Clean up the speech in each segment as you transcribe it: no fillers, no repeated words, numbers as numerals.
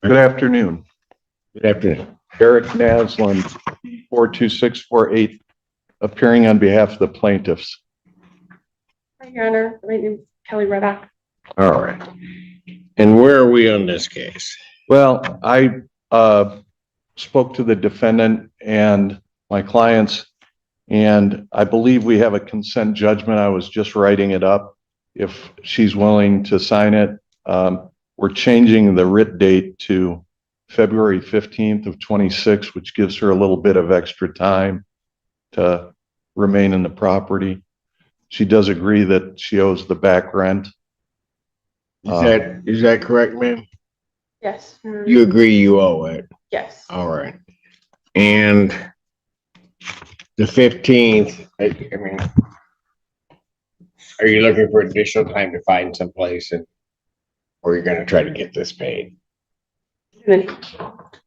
Good afternoon. Good afternoon. Eric Naslin, 42648, appearing on behalf of the plaintiffs. Hi, Your Honor. My name is Kelly Reddock. All right. And where are we on this case? Well, I spoke to the defendant and my clients, and I believe we have a consent judgment. I was just writing it up. If she's willing to sign it, we're changing the writ date to February 15th of 26, which gives her a little bit of extra time to remain in the property. She does agree that she owes the back rent. Is that correct, ma'am? Yes. You agree you owe it? Yes. All right. And the 15th, I mean, are you looking for additional time to find someplace or you're gonna try to get this paid? And then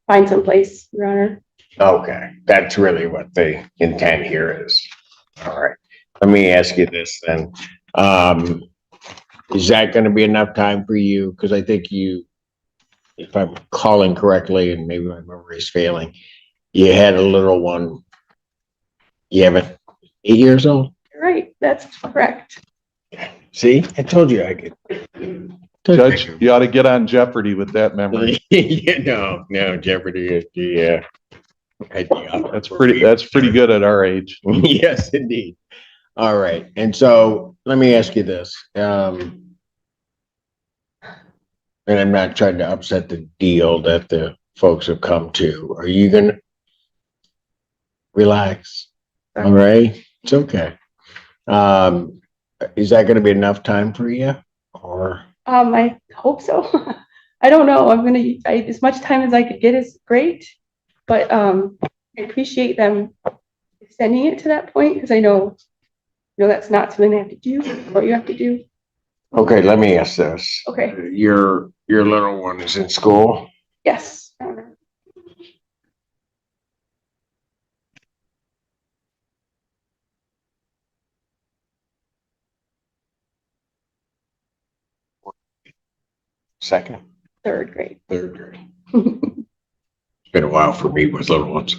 find some place, Your Honor. Okay, that's really what the intent here is. All right, let me ask you this then. Is that gonna be enough time for you? Because I think you, if I'm calling correctly, and maybe my memory is failing, you had a little one. You have it 8 years old? You're right. That's correct. See, I told you I could. Judge, you ought to get on Jeopardy with that memory. Yeah, no, Jeopardy is the, That's pretty good at our age. Yes, indeed. All right. And so let me ask you this. And I'm not trying to upset the deal that the folks have come to. Are you gonna relax? All right. It's okay. Is that gonna be enough time for you? Or I hope so. I don't know. As much time as I could get is great, but I appreciate them extending it to that point because I know that's not something I have to do or you have to do. okay, let me ask this. Okay. Your little one is in school? Yes. Your Honor. Second? Third grade. Third grade. It's been a while for me with little ones.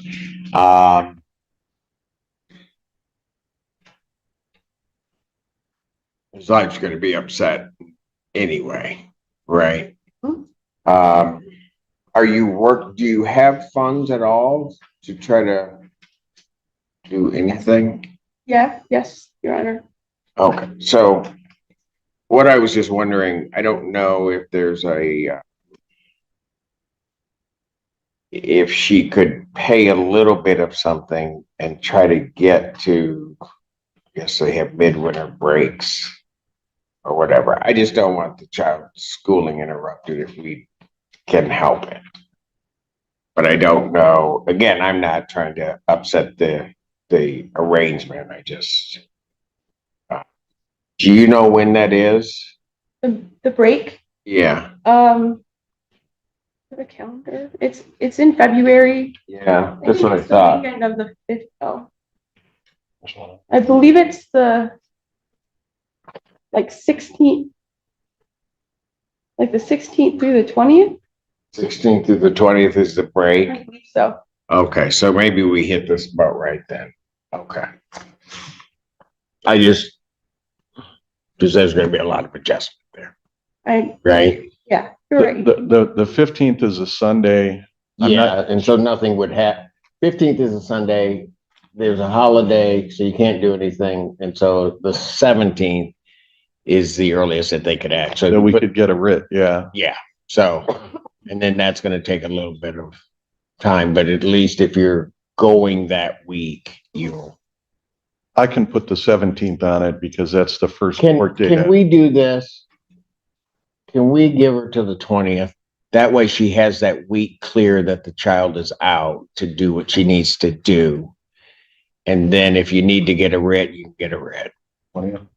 His life's going to be upset anyway, right? Mhm. Do you have funds at all to try to do anything? Yeah. Yes, Your Honor. Okay, so what I was just wondering, I don't know if there's if she could pay a little bit of something and try to get to, I guess they have midwinter breaks or whatever. I just don't want the child's schooling interrupted if we can help it. But I don't know. Again, I'm not trying to upset the arrangement. I just, do you know when that is? The break. Yeah. The calendar. It's in February. Yeah, I that's think what I it's the thought. weekend of the 5th. Oh, I believe it's the 16th, like the 16th through the 20th. 16th through the 20th is the I break. believe so. Okay, so maybe we hit this about right then. Okay. Because there's going to be a lot of adjustment there, right? Yeah, you're right. The 15th is a Sunday. And so nothing would happen. 15th is a Sunday. There's a holiday, so you can't do anything. And so the 17th is the earliest that they could act. So we could get a writ. Yeah. Yeah. So, and then that's going to take a little bit of time, but at least if you're going that week, I can put the 17th on it because that's the first court date. Can we do this? Can we give her to the 20th? That way she has that week clear that the child is out to do what she needs to do. And then if you need to get a writ, you can get a writ. No,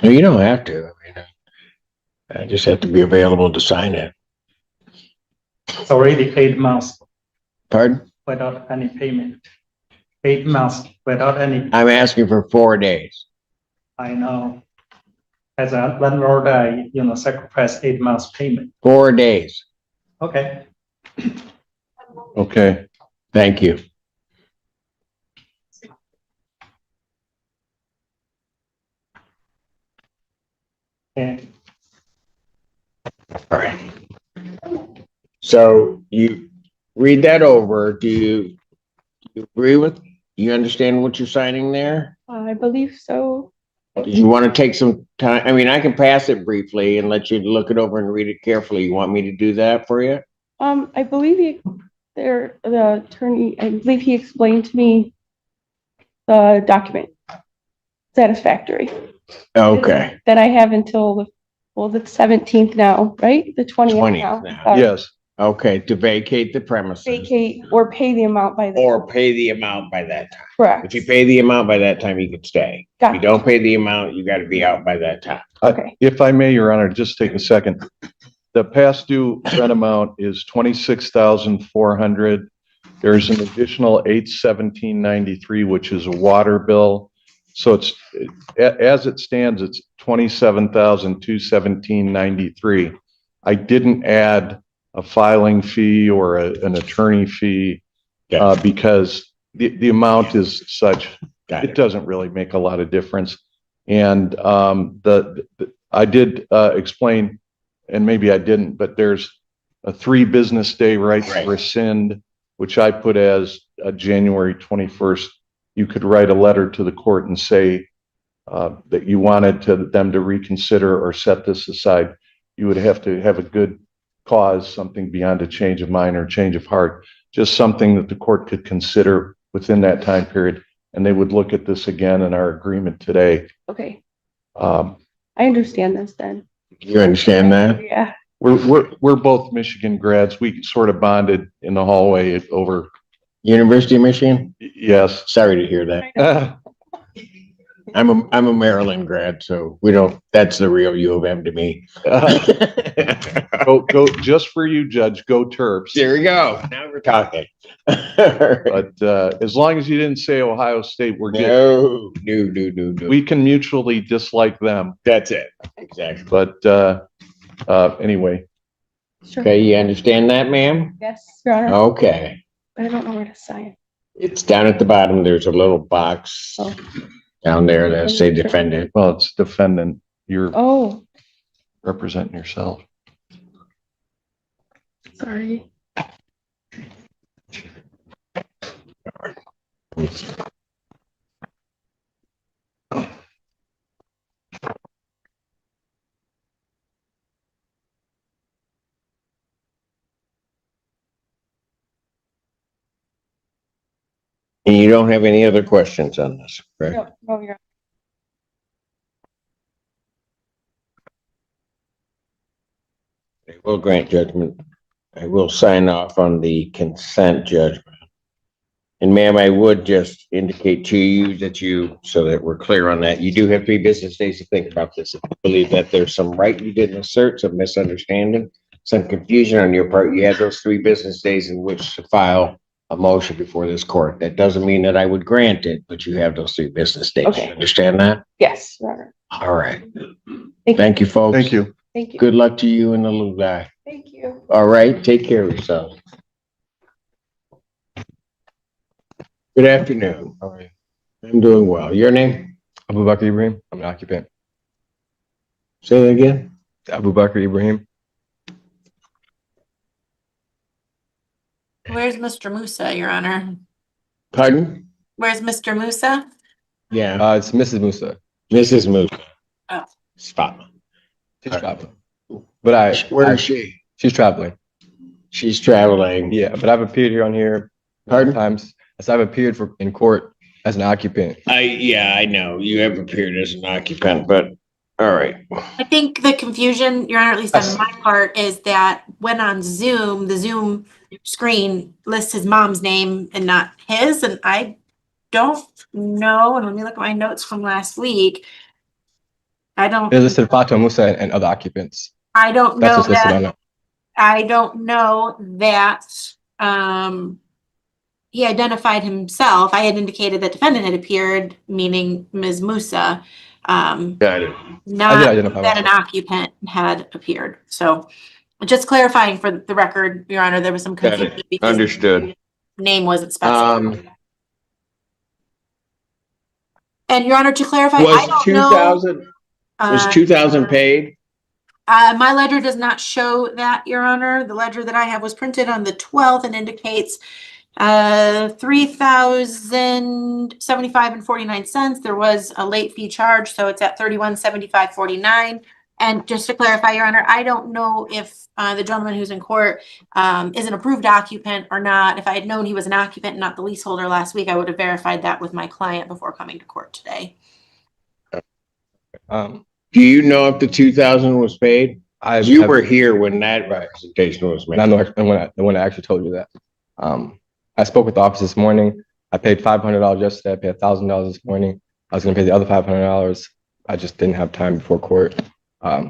you don't have to. I mean, I just have to be available to sign it. It's already 8 months Pardon? without any payment. 8 months without any. I'm asking for 4 days. I know. As a landlord, I, sacrifice 8 months payment. 4 days. Okay. Okay. Thank you. And All right. So you read that over. Do you agree with, you understand what you're signing there? I believe so. Do you want to take some time? I mean, I can pass it briefly and let you look it over and read it carefully. You want me to do that for you? I believe the attorney, I believe he explained to me the document satisfactory. Okay. That I have until the 17th now, right? The 20th 20th now. now. Yes. Okay, to vacate the premises. Vacate or pay the amount by the. Or pay the amount by that time. Correct. If you pay the amount by that time, you could stay. If you Gotcha. don't pay the amount, you gotta be out by that time. Okay. If I may, Your Honor, just take a second. The past due rent amount is 26,400. There's an additional 817.93, which is a water bill. So it's, as it stands, it's 27,217.93. I didn't add a filing fee or an attorney fee because the amount is such, it doesn't really make a lot of difference. And I did explain, and maybe I didn't, but there's a 3 business day right to rescind, which I put as January 21st. You could write a letter to the court and say that you wanted them to reconsider or set this aside. You would have to have a good cause, something beyond a change of mind or change of heart, just something that the court could consider within that time period. And they would look at this again in our agreement today. Okay. I understand this then. You understand that? Yeah. We're both Michigan grads. We sort of bonded in the hallway over. University of Michigan? Yes. Sorry to hear that. I'm a Maryland grad, so we don't, that's the real U of M to me. Go, just for you, Judge, go Terps. There we go. Now we're talking. But as long as you didn't say Ohio State, we're good. No. We can mutually dislike them. That's it. Exactly. But anyway. Sure. Okay, you understand that, ma'am? Yes, Your Honor. Okay. But I don't know where to sign. It's down at the bottom. There's a little box down there that say defendant. Well, it's defendant. You're representing yourself. Sorry. And you don't have any other questions on this, correct? No, Your I will grant judgment. I will sign off on the consent judgment. And ma'am, I would just indicate to you that so that we're clear on that, you do have 3 business days to think about this. If you believe that there's some right you didn't assert, some misunderstanding, some confusion on your part, you have those 3 business days in which to file a motion before this court. That doesn't mean that I would grant it, but you have those 3 business days. Okay. You understand that? Yes, Your Honor. All right. Thank Thank you, folks. Thank you. Thank you. Good luck to you and the little guy. Thank you. All right. Take care of yourself. Good afternoon. How are you? I'm doing well. Your name? Abu Bakr Ibrahim. I'm an occupant. Say that again. Abu Bakr Ibrahim. Where's Mr. Musa, Your Honor? Pardon? Where's Mr. Musa? Yeah. It's Mrs. Musa. Mrs. Musa. Oh. Spot. She's All right. traveling. But Where is she? she's traveling. She's traveling. Yeah, but I've appeared here on here Pardon? times. So I've appeared in court as an occupant. I know. You have appeared as an occupant, but all right. I think the confusion, Your Honor, at least on my part, is that when on Zoom, the Zoom screen lists his mom's name and not his, and I don't know, and let me look at my notes from last week. I don't It's listed Fatima Musa and other occupants. I don't That's know what's listed that. on it. I don't know that he identified himself. I had indicated that defendant had appeared, meaning Ms. Musa. Um, Got it. I not did identify that an myself. occupant had appeared. So just clarifying for the record, Your Honor, there was some Got confusion it. because Understood. name wasn't specified. Um, And Your Honor, to clarify, I was don't two know. thousand, was 2,000 paid? My ledger does not show that, Your Honor. The ledger that I have was printed on the 12th and indicates 3,075 and 49 cents. There was a late fee charge, so it's at 3175.49. And just to clarify, Your Honor, I don't know if the gentleman who's in court is an approved occupant or not. If I had known he was an occupant and not the leaseholder last week, I would have verified that with my client before coming to court today. Do you know if the 2,000 was paid? You have- were here when that Right. representation was And I made. know the one that actually told you that. I spoke with the office this morning. I paid $500 yesterday. I paid $1,000 this morning. I was going to pay the other $500. I just didn't have time before court.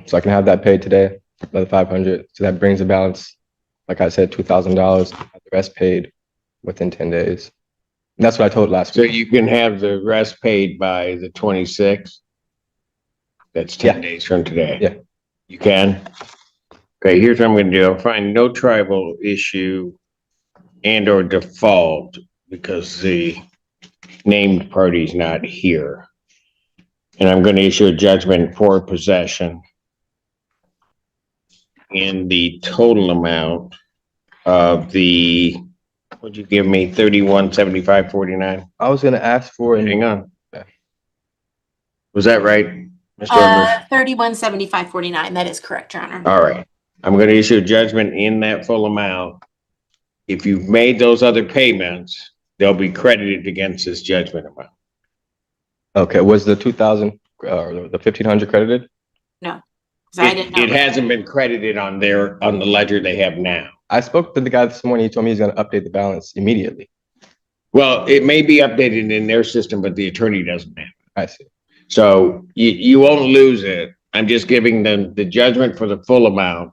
So I can have that paid today, another $500. So that brings the balance, like I said, $2,000. The rest paid within 10 days. And that's what I told last So week. you can have the rest paid by the 26th? That's 10 Yeah. days from today? Yeah. You can? Okay, here's what I'm gonna do. I'll find no tribal issue and or default because the named party's not here. And I'm gonna issue a judgment for possession in the total amount of the, what'd you give me, 3175.49? I was going to ask for Hang an on. Okay. Was that right, Mr. Edwards? 3175.49. That is correct, Your Honor. All right, I'm gonna issue a judgment in that full amount. If you've made those other payments, they'll be credited against this judgment amount. Okay, was the 2,000 or the 1,500 credited? No, 'cause I didn't know. It hasn't been credited on on the ledger they have now. I spoke to the guy this morning. He told me he's going to update the balance immediately. Well, it may be updated in their system, but the attorney doesn't have it. I see. So you won't lose it. I'm just giving them the judgment for the full amount.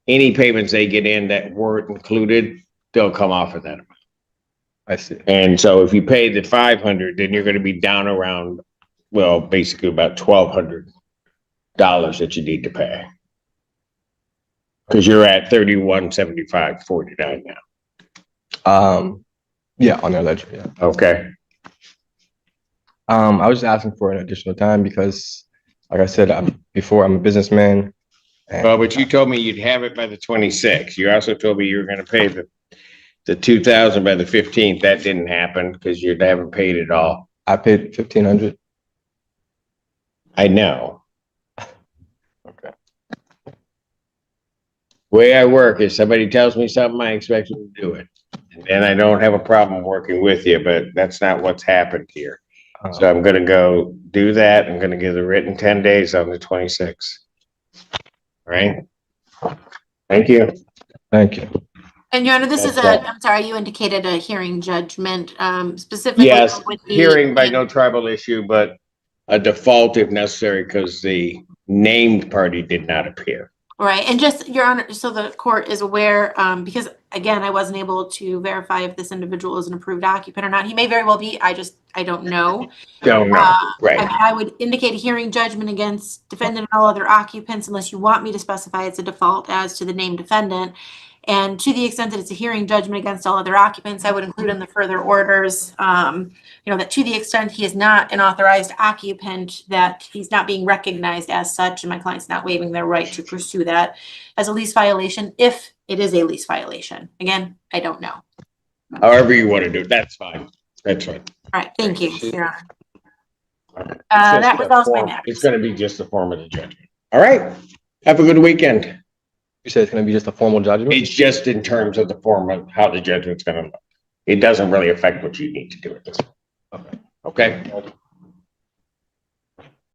Any payments they get in that weren't included, they'll come off of that amount. I see. And so if you pay the 500, then you're gonna be down around, well, basically about $1,200 that you need to pay. Cause you're at 3175.49 now. Yeah, on their ledger. Yeah. Okay. I was just asking for an additional time because, like I said, I'm a businessman. And Well, but you told me you'd have it by the 26th. You also told me you were gonna pay the 2,000 by the 15th. That didn't happen because you haven't paid it all. I paid 1,500. I know. Okay. Way I work is somebody tells me something, I expect them to do it. And I don't have a problem working with you, but that's not what's happened here. So I'm gonna go do that. I'm gonna give the written 10 days on the 26th. All right? Thank you. Thank you. And Your Honor, this is That's I'm sorry, you indicated a hearing judgment, specifically. Yes, with the- hearing by no tribal issue, but a default if necessary because the named party did not appear. Right, and just, Your Honor, so the court is aware, because again, I wasn't able to verify if this individual is an approved occupant or not. He may very well be, I don't know. Don't know, I right? mean, I would indicate a hearing judgment against defendant and all other occupants unless you want me to specify it's a default as to the named defendant. And to the extent that it's a hearing judgment against all other occupants, I would include in the further orders, that to the extent he is not an authorized occupant, that he's not being recognized as such, and my client's not waiving their right to pursue that as a lease violation, if it is a lease violation. Again, I don't know. However you want to do it, that's fine. That's fine. All right, thank you, Your Honor. It's That just a resolves my form- matter. It's gonna be just the form of the judgment. All right. Have a good weekend. You said it's going to be just a formal judgment? It's just in terms of the form of how the judgment's gonna look. It doesn't really affect what you need to do at this point. Okay?